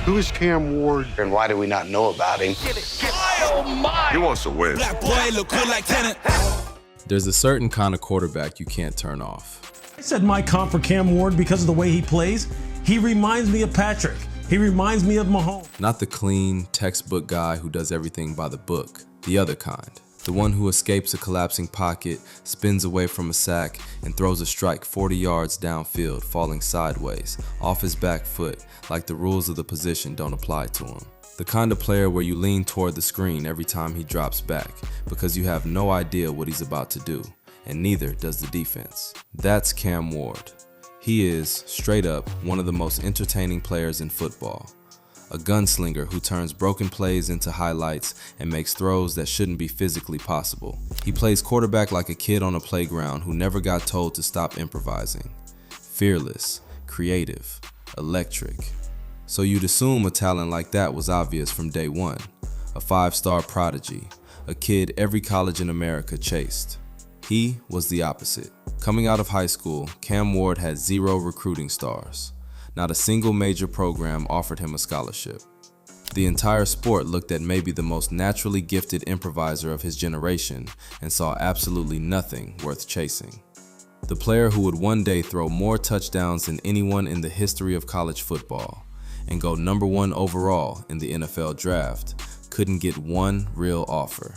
Who is Cam Ward? And why do we not know about him? He wants to win. Black boy look good like tenant. There's a certain kind of quarterback you can't turn off. I said my comp for Cam Ward because of the way he plays. He reminds me of Patrick. He reminds me of Mahomes. Not the clean, textbook guy who does everything by the book. The other kind. The one who escapes a collapsing pocket, spins away from a sack, and throws a strike 40 yards downfield, falling sideways, off his back foot, like the rules of the position don't apply to him. The kind of player where you lean toward the screen every time he drops back, because you have no idea what he's about to do, and neither does the defense. That's Cam Ward. He is, straight up, one of the most entertaining players in football. A gunslinger who turns broken plays into highlights and makes throws that shouldn't be physically possible. He plays quarterback like a kid on a playground who never got told to stop improvising. Fearless, creative, electric. So you'd assume a talent like that was obvious from day one. A 5-star prodigy, a kid every college in America chased. He was the opposite. Coming out of high school, Cam Ward had 0 recruiting stars. Not a single major program offered him a scholarship. The entire sport looked at maybe the most naturally gifted improviser of his generation and saw absolutely nothing worth chasing. The player who would one day throw more touchdowns than anyone in the history of college football and go #1 overall in the NFL draft couldn't get one real offer.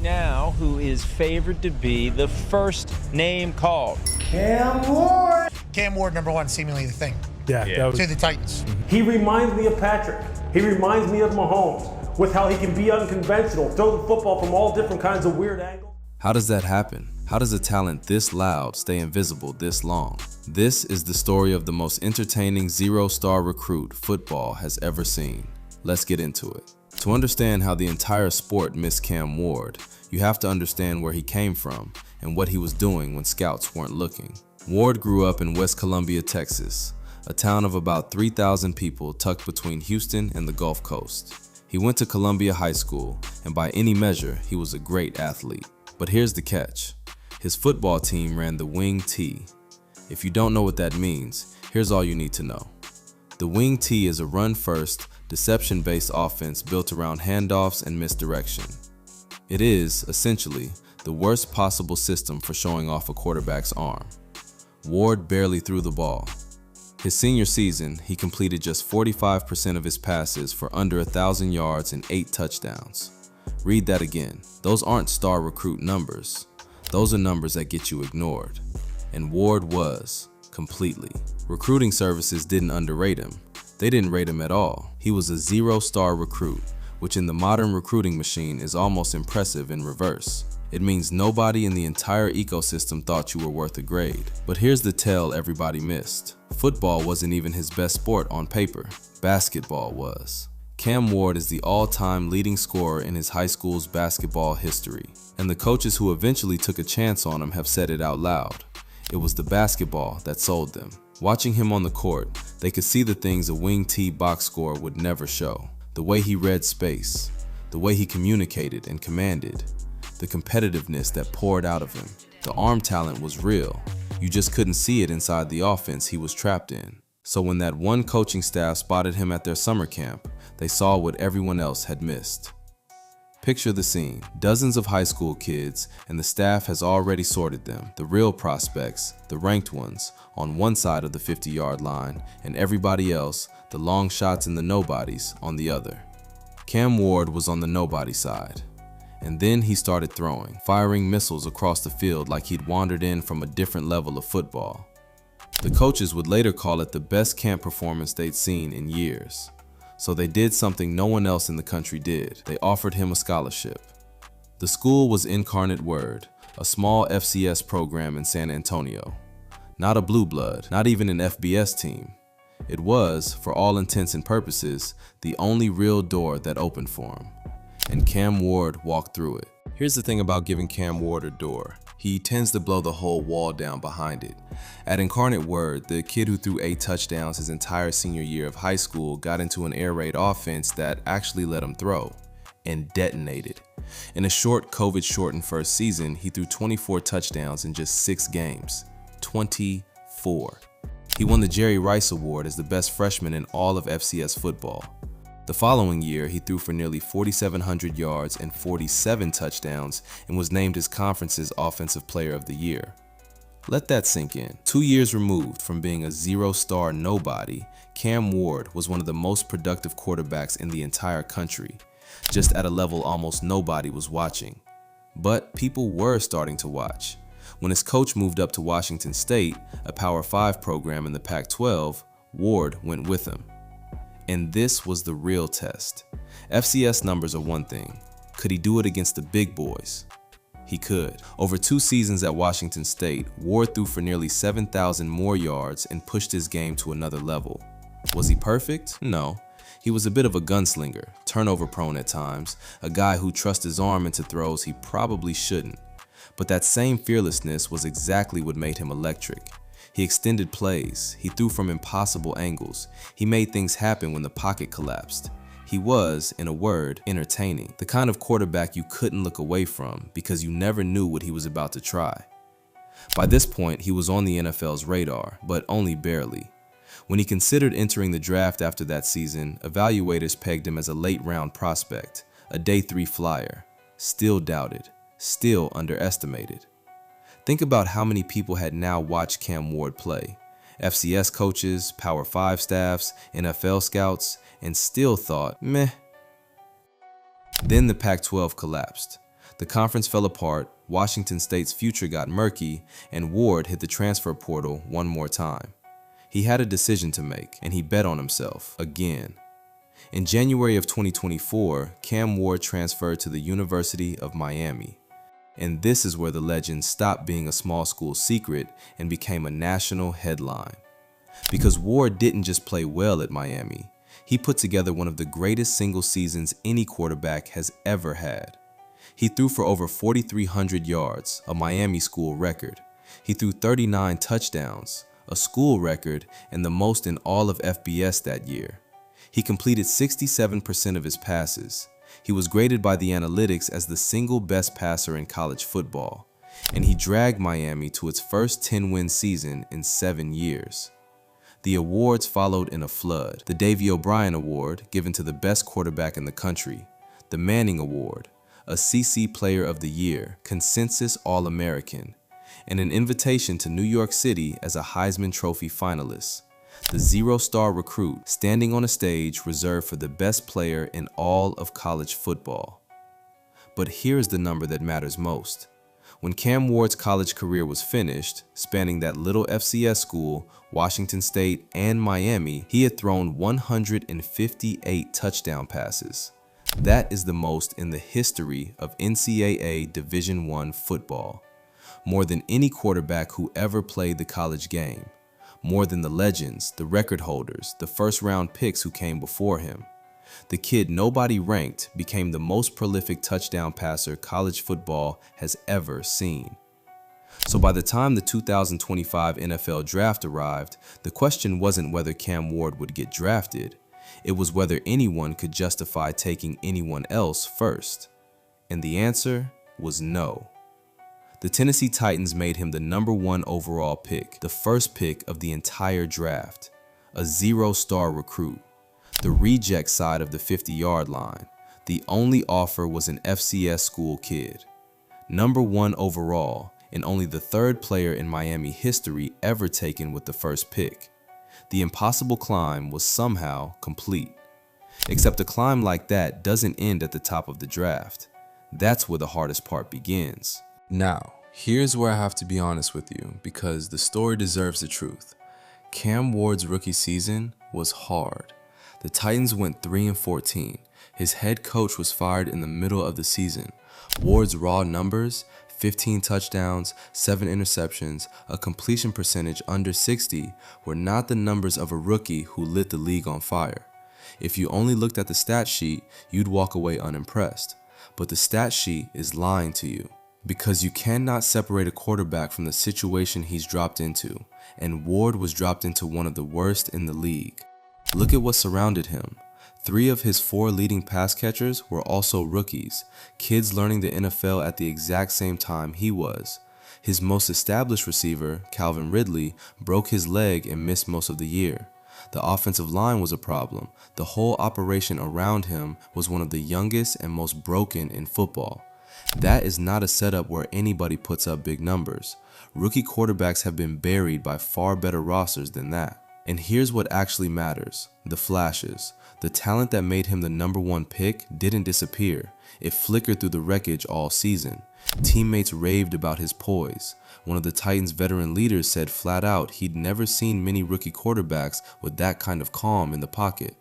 Now, who is favored to be the first name called? Cam Ward, #1, seemingly the thing. Yeah. To the Titans. He reminds me of Patrick. He reminds me of Mahomes with how he can be unconventional, throw the football from all different kinds of weird angles. How does that happen? How does a talent this loud stay invisible this long? This is the story of the most entertaining 0-star recruit football has ever seen. Let's get into it. To understand how the entire sport missed Cam Ward, you have to understand where he came from and what he was doing when scouts weren't looking. Ward grew up in West Columbia, Texas, a town of about 3,000 people tucked between Houston and the Gulf Coast. He went to Columbia High School, and by any measure, he was a great athlete. But here's the catch. His football team ran the wing T. If you don't know what that means, here's all you need to know. The wing T is a run-first, deception-based offense built around handoffs and misdirection. It is, essentially, the worst possible system for showing off a quarterback's arm. Ward barely threw the ball. His senior season, he completed just 45% of his passes for under 1,000 yards and 8 touchdowns. Read that again. Those aren't star recruit numbers. Those are numbers that get you ignored. And Ward was, completely. Recruiting services didn't underrate him. They didn't rate him at all. He was a 0-star recruit, which in the modern recruiting machine is almost impressive in reverse. It means nobody in the entire ecosystem thought you were worth a grade. But here's the tell everybody missed. Football wasn't even his best sport on paper. Basketball was. Cam Ward is the all-time leading scorer in his high school's basketball history. And the coaches who eventually took a chance on him have said it out loud. It was the basketball that sold them. Watching him on the court, they could see the things a wing T box scorer would never show. The way he read space, the way he communicated and commanded, the competitiveness that poured out of him. The arm talent was real. You just couldn't see it inside the offense he was trapped in. So when that one coaching staff spotted him at their summer camp, they saw what everyone else had missed. Picture the scene. Dozens of high school kids, and the staff has already sorted them. The real prospects, the ranked ones, on one side of the 50-yard line, and everybody else, the long shots and the nobodies, on the other. Cam Ward was on the nobody side. And then he started throwing, firing missiles across the field like he'd wandered in from a different level of football. The coaches would later call it the best camp performance they'd seen in years. So they did something no one else in the country did. They offered him a scholarship. The school was Incarnate Word, a small FCS program in San Antonio. Not a blue blood, not even an FBS team. It was, for all intents and purposes, the only real door that opened for him. And Cam Ward walked through it. Here's the thing about giving Cam Ward a door. He tends to blow the whole wall down behind it. At Incarnate Word, the kid who threw 8 touchdowns his entire senior year of high school got into an air raid offense that actually let him throw, and detonated. In a short COVID-shortened first season, he threw 24 touchdowns in just 6 games. 24. He won the Jerry Rice Award as the best freshman in all of FCS football. The following year, he threw for nearly 4,700 yards and 47 touchdowns and was named his conference's Offensive Player of the Year. Let that sink in. 2 years removed from being a zero-star nobody, Cam Ward was one of the most productive quarterbacks in the entire country, just at a level almost nobody was watching. But people were starting to watch. When his coach moved up to Washington State, a Power 5 program in the Pac-12, Ward went with him. And this was the real test. FCS numbers are one thing. Could he do it against the big boys? He could. Over 2 seasons at Washington State, Ward threw for nearly 7,000 more yards and pushed his game to another level. Was he perfect? No. He was a bit of a gunslinger, turnover prone at times, a guy who trusts his arm into throws he probably shouldn't. But that same fearlessness was exactly what made him electric. He extended plays, he threw from impossible angles, he made things happen when the pocket collapsed. He was, in a word, entertaining, the kind of quarterback you couldn't look away from because you never knew what he was about to try. By this point, he was on the NFL's radar, but only barely. When he considered entering the draft after that season, evaluators pegged him as a late-round prospect, a day 3 flyer, still doubted, still underestimated. Think about how many people had now watched Cam Ward play. FCS coaches, Power 5 staffs, NFL scouts, and still thought, meh. Then the Pac-12 collapsed. The conference fell apart, Washington State's future got murky, and Ward hit the transfer portal one more time. He had a decision to make, and he bet on himself again. In January of 2024, Cam Ward transferred to the University of Miami. And this is where the legend stopped being a small school secret and became a national headline. Because Ward didn't just play well at Miami, he put together one of the greatest single seasons any quarterback has ever had. He threw for over 4,300 yards, a Miami school record. He threw 39 touchdowns, a school record and the most in all of FBS that year. He completed 67% of his passes. He was graded by the analytics as the single best passer in college football, and he dragged Miami to its first 10-win season in 7 years. The awards followed in a flood. The Davey O'Brien Award, given to the best quarterback in the country, the Manning Award, a CC Player of the Year, consensus All-American, and an invitation to New York City as a Heisman Trophy finalist. The zero-star recruit standing on a stage reserved for the best player in all of college football. But here's the number that matters most. When Cam Ward's college career was finished, spanning that little FCS school, Washington State, and Miami, he had thrown 158 touchdown passes. That is the most in the history of NCAA Division I football. More than any quarterback who ever played the college game. More than the legends, the record holders, the first-round picks who came before him. The kid nobody ranked became the most prolific touchdown passer college football has ever seen. So by the time the 2025 NFL Draft arrived, the question wasn't whether Cam Ward would get drafted. It was whether anyone could justify taking anyone else first. And the answer was no. The Tennessee Titans made him the #1 overall pick, the first pick of the entire draft, a zero-star recruit, the reject side of the 50-yard line. The only offer was an FCS school kid. #1 overall, and only the 3rd player in Miami history ever taken with the first pick. The impossible climb was somehow complete. Except a climb like that doesn't end at the top of the draft. That's where the hardest part begins. Now, here's where I have to be honest with you because the story deserves the truth. Cam Ward's rookie season was hard. The Titans went 3-14. His head coach was fired in the middle of the season. Ward's raw numbers, 15 touchdowns, 7 interceptions, a completion percentage under 60 were not the numbers of a rookie who lit the league on fire. If you only looked at the stat sheet, you'd walk away unimpressed. But the stat sheet is lying to you. Because you cannot separate a quarterback from the situation he's dropped into, and Ward was dropped into one of the worst in the league. Look at what surrounded him. 3 of his 4 leading pass catchers were also rookies, kids learning the NFL at the exact same time he was. His most established receiver, Calvin Ridley, broke his leg and missed most of the year. The offensive line was a problem. The whole operation around him was one of the youngest and most broken in football. That is not a setup where anybody puts up big numbers. Rookie quarterbacks have been buried by far better rosters than that. And here's what actually matters: the flashes. The talent that made him the #1 pick didn't disappear. It flickered through the wreckage all season. Teammates raved about his poise. One of the Titans' veteran leaders said flat out he'd never seen many rookie quarterbacks with that kind of calm in the pocket.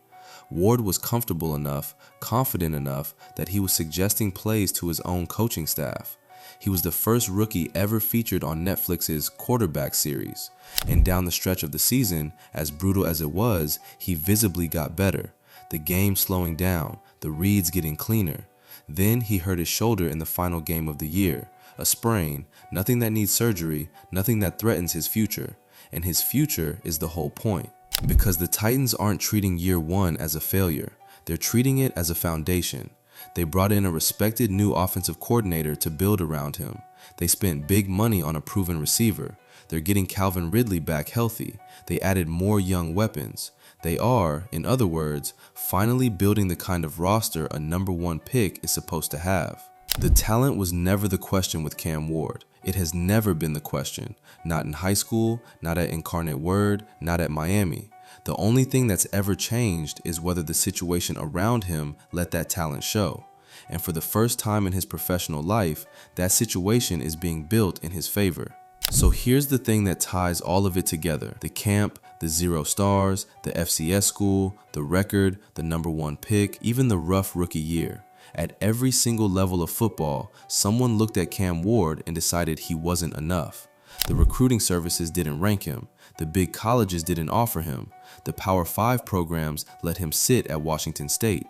Ward was comfortable enough, confident enough, that he was suggesting plays to his own coaching staff. He was the first rookie ever featured on Netflix's Quarterback series. And down the stretch of the season, as brutal as it was, he visibly got better. The game slowing down, the reads getting cleaner. Then he hurt his shoulder in the final game of the year. A sprain, nothing that needs surgery, nothing that threatens his future. And his future is the whole point. Because the Titans aren't treating year one as a failure. They're treating it as a foundation. They brought in a respected new offensive coordinator to build around him. They spent big money on a proven receiver. They're getting Calvin Ridley back healthy. They added more young weapons. They are, in other words, finally building the kind of roster a #1 pick is supposed to have. The talent was never the question with Cam Ward. It has never been the question. Not in high school, not at Incarnate Word, not at Miami. The only thing that's ever changed is whether the situation around him let that talent show. And for the first time in his professional life, that situation is being built in his favor. So here's the thing that ties all of it together: the camp, the 0 stars, the FCS school, the record, the #1 pick, even the rough rookie year. At every single level of football, someone looked at Cam Ward and decided he wasn't enough. The recruiting services didn't rank him. The big colleges didn't offer him. The Power 5 programs let him sit at Washington State.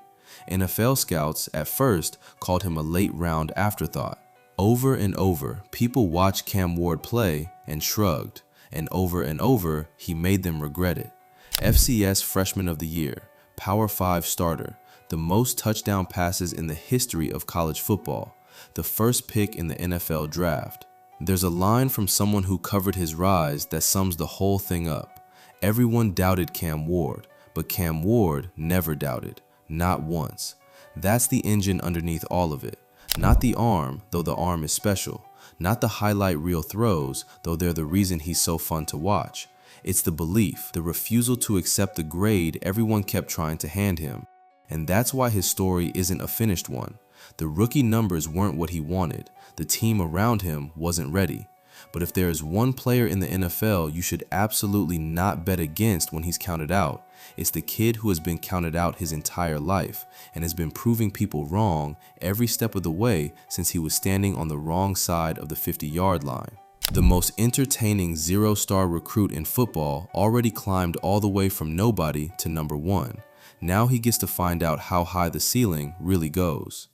NFL scouts, at first, called him a late-round afterthought. Over and over, people watched Cam Ward play and shrugged. And over, he made them regret it. FCS Freshman of the Year, Power 5 starter, the most touchdown passes in the history of college football, the first pick in the NFL draft. There's a line from someone who covered his rise that sums the whole thing up. Everyone doubted Cam Ward, but Cam Ward never doubted, not once. That's the engine underneath all of it. Not the arm, though the arm is special. Not the highlight reel throws, though they're the reason he's so fun to watch. It's the belief, the refusal to accept the grade everyone kept trying to hand him. And that's why his story isn't a finished one. The rookie numbers weren't what he wanted. The team around him wasn't ready. But if there is one player in the NFL you should absolutely not bet against when he's counted out, it's the kid who has been counted out his entire life and has been proving people wrong every step of the way since he was standing on the wrong side of the 50-yard line. The most entertaining 0-star recruit in football already climbed all the way from nobody to #1. Now he gets to find out how high the ceiling really goes.